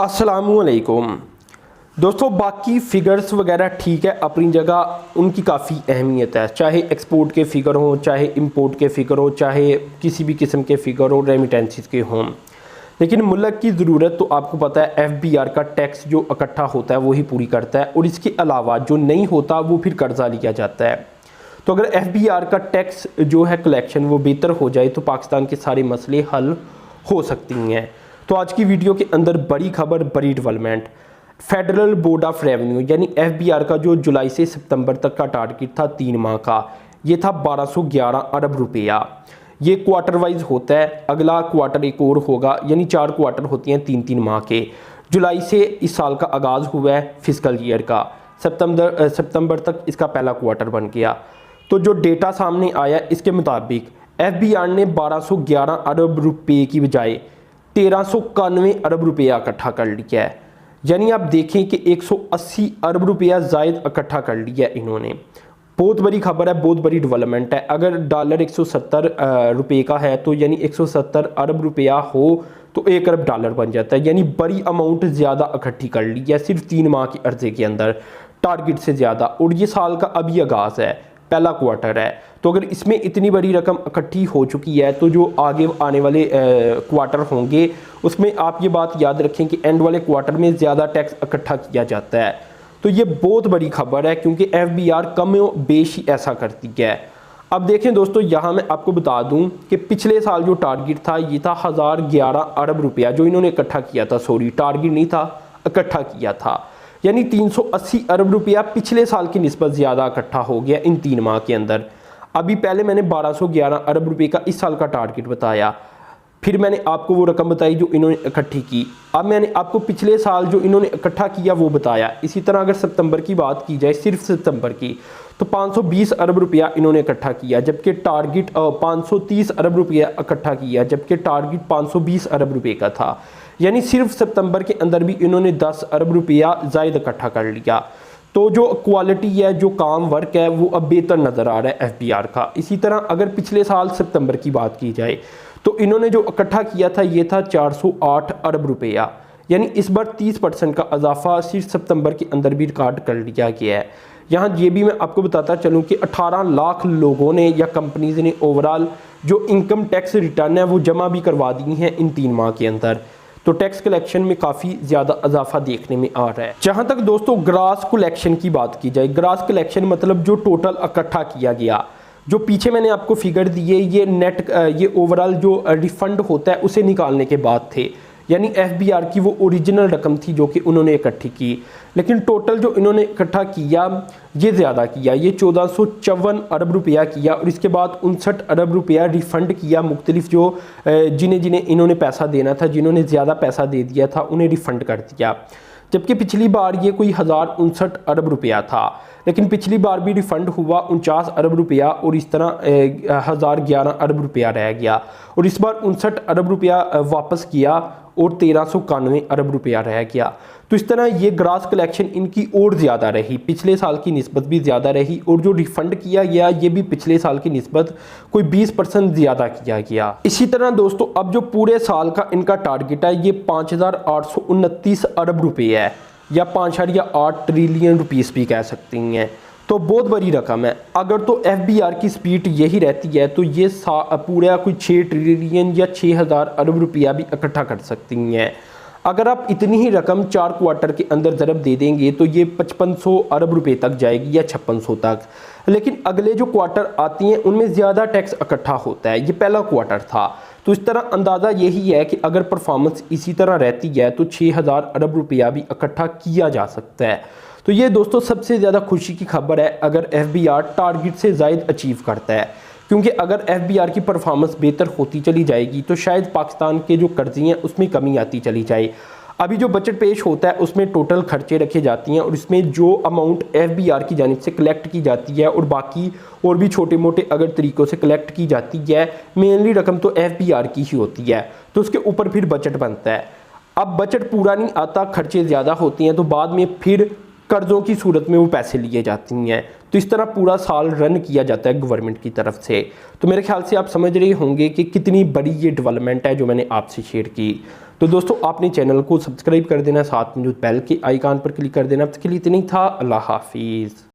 अस्सलामुअलैकुम दोस्तों, बाकी फ़िगर्स वगैरह ठीक है अपनी जगह, उनकी काफ़ी अहमियत है। चाहे एक्सपोर्ट के फ़िगर हों, चाहे इंपोर्ट के फ़िगर हो, चाहे किसी भी किस्म के फ़िगर हो, रेमिटेंसेस के हों, लेकिन मुल्क की ज़रूरत तो आपको पता है FBR का टैक्स जो इकट्ठा होता है वही पूरी करता है, और इसके अलावा जो नहीं होता वो फिर कर्जा लिया जाता है। तो अगर FBR का टैक्स जो है कलेक्शन वो बेहतर हो जाए तो पाकिस्तान के सारे मसले हल हो सकती हैं। तो आज की वीडियो के अंदर बड़ी खबर, बड़ी development, federal board of revenue यानी FBR का जो जुलाई से सितंबर तक का टारगेट था 3 माह का, ये था 1211 अरब रुपया। ये क्वार्टर वाइज होता है, अगला क्वार्टर एक और होगा, यानी 4 क्वार्टर होती हैं 3-3 माह के। जुलाई से इस साल का आगाज़ हुआ है फिस्कल ईयर का, सितंबर तक इसका पहला क्वार्टर बन गया। तो जो डेटा सामने आया इसके मुताबिक FBR ने 1211 अरब रुपये की बजाय 1391 अरब रुपया इकट्ठा कर लिया है। यानी आप देखें कि 180 अरब रुपया ज़ायद इकट्ठा कर लिया है इन्होंने। बहुत बड़ी खबर है, बहुत बड़ी डेवलपमेंट है। अगर डॉलर 170 रुपये का है तो यानी 170 अरब रुपया हो तो 1 अरब डॉलर बन जाता है, यानी बड़ी अमाउंट ज़्यादा इकट्ठी कर ली है सिर्फ 3 माह के अर्जे के अंदर, टारगेट से ज़्यादा। और ये साल का अभी आगाज़ है, पहला क्वार्टर है। तो अगर इसमें इतनी बड़ी रकम इकट्ठी हो चुकी है तो जो आगे आने वाले क्वार्टर होंगे उसमें आप ये बात याद रखें कि एंड वाले क्वार्टर में ज़्यादा टैक्स इकट्ठा किया जाता है। तो ये बहुत बड़ी खबर है क्योंकि FBR कम बेश ही ऐसा करती है। अब देखें दोस्तों, यहाँ मैं आपको बता दूं कि पिछले साल जो टारगेट था ये था 1011 अरब रुपया जो इन्होंने इकट्ठा किया था। सॉरी, टारगेट नहीं था, इकट्ठा किया था। यानी 380 अरब रुपया पिछले साल की निस्बत ज़्यादा इकट्ठा हो गया इन 3 माह के अंदर। अभी पहले मैंने 1211 अरब रुपये का इस साल का टारगेट बताया, फिर मैंने आपको वो रकम बताई जो इन्होंने इकट्ठी की। अब मैंने आपको पिछले साल जो इन्होंने इकट्ठा किया वो बताया। इसी तरह अगर सितंबर की बात की जाए, सिर्फ सितंबर की, तो 520 अरब रुपया इन्होंने इकट्ठा किया, जबकि टारगेट 530 अरब रुपया इकट्ठा किया, जबकि टारगेट 520 अरब रुपये का था। यानी सिर्फ सितंबर के अंदर भी इन्होंने 10 अरब रुपया ज़ायद इकट्ठा कर लिया। तो जो क्वालिटी है, जो काम वर्क है, वो अब बेहतर नज़र आ रहा है FBR का। इसी तरह अगर पिछले साल सितंबर की बात की जाए तो इन्होंने जो इकट्ठा किया था ये था 408 अरब रुपया, यानी इस बार 30% का इजाफा सिर्फ सितंबर के अंदर भी रिकॉर्ड कर लिया गया है। यहाँ ये भी मैं आपको बताता चलूँ कि 18 लाख लोगों ने या कंपनीज ने ओवरऑल जो इनकम टैक्स रिटर्न है वो जमा भी करवा दी हैं इन 3 माह के अंदर। तो टैक्स कलेक्शन में काफ़ी ज़्यादा इजाफा देखने में आ रहा है। जहाँ तक दोस्तों ग्रास कलेक्शन की बात की जाए, ग्रास कलेक्शन मतलब जो टोटल इकट्ठा किया गया, जो पीछे मैंने आपको फिगर दिए, ये नेट ये ओवरऑल जो रिफंड होता है उसे निकालने के बाद थे, यानी FBR की वो ओरिजिनल रकम थी जो कि उन्होंने इकट्ठी की। लेकिन टोटल जो इन्होंने इकट्ठा किया ये ज़्यादा किया, ये 1454 अरब रुपया किया, और इसके बाद 59 अरब रुपया रिफ़ंड किया मुख्तलिफ जो जिन्हें इन्होंने पैसा देना था, जिन्होंने ज़्यादा पैसा दे दिया था उन्हें रिफ़ंड कर दिया। जबकि पिछली बार ये कोई 1059 अरब रुपया था, लेकिन पिछली बार भी रिफ़ंड हुआ 49 अरब रुपया, और इस तरह 1011 अरब रुपया रह गया, और इस बार 59 अरब रुपया वापस किया और 1391 अरब रुपया रह गया। तो इस तरह ये ग्रास कलेक्शन इनकी और ज़्यादा रही, पिछले साल की निस्बत भी ज़्यादा रही, और जो रिफ़ंड किया गया ये भी पिछले साल की निस्बत कोई 20% ज़्यादा किया गया। इसी तरह दोस्तों अब जो पूरे साल का इनका टारगेट है ये 5829 अरब रुपये है, या 5.8 ट्रिलियन रुपीस भी कह सकती हैं। तो बहुत बड़ी रकम है। अगर तो FBR की स्पीड यही रहती है तो ये पूरा कोई 6 ट्रिलियन या 6000 अरब रुपया भी इकट्ठा कर सकती हैं। अगर आप इतनी ही रकम 4 क्वार्टर के अंदर ज़रब दे देंगे तो ये 5500 अरब रुपये तक जाएगी, या 5600 तक। लेकिन अगले जो क्वार्टर आती हैं उनमें ज़्यादा टैक्स इकट्ठा होता है, ये पहला क्वार्टर था। तो इस तरह अंदाज़ा यही है कि अगर परफॉर्मेंस इसी तरह रहती है तो 6000 अरब रुपया भी इकट्ठा किया जा सकता है। तो ये दोस्तों सबसे ज़्यादा खुशी की खबर है अगर FBR टारगेट से ज़ायद अचीव करता है, क्योंकि अगर FBR की परफॉर्मेंस बेहतर होती चली जाएगी तो शायद पाकिस्तान के जो कर्जे हैं उसमें कमी आती चली जाए। अभी जो बजट पेश होता है उसमें टोटल खर्चे रखे जाती हैं, और इसमें जो अमाउंट FBR की जानिब से कलेक्ट की जाती है और बाकी और भी छोटे मोटे अगर तरीक़ों से कलेक्ट की जाती है, मेनली रकम तो FBR की ही होती है, तो उसके ऊपर फिर बजट बनता है। अब बजट पूरा नहीं आता, खर्चे ज़्यादा होते हैं, तो बाद में फिर कर्ज़ों की सूरत में वो पैसे लिए जाती हैं। तो इस तरह पूरा साल रन किया जाता है गवर्नमेंट की तरफ से। तो मेरे ख्याल से आप समझ रहे होंगे कि कितनी बड़ी ये डेवलपमेंट है जो मैंने आपसे शेयर की। तो दोस्तों आपने चैनल को सब्सक्राइब कर देना, साथ में जो बेल के आइकान पर क्लिक कर देना। अब तक के लिए इतना ही था। अल्लाह हाफिज़।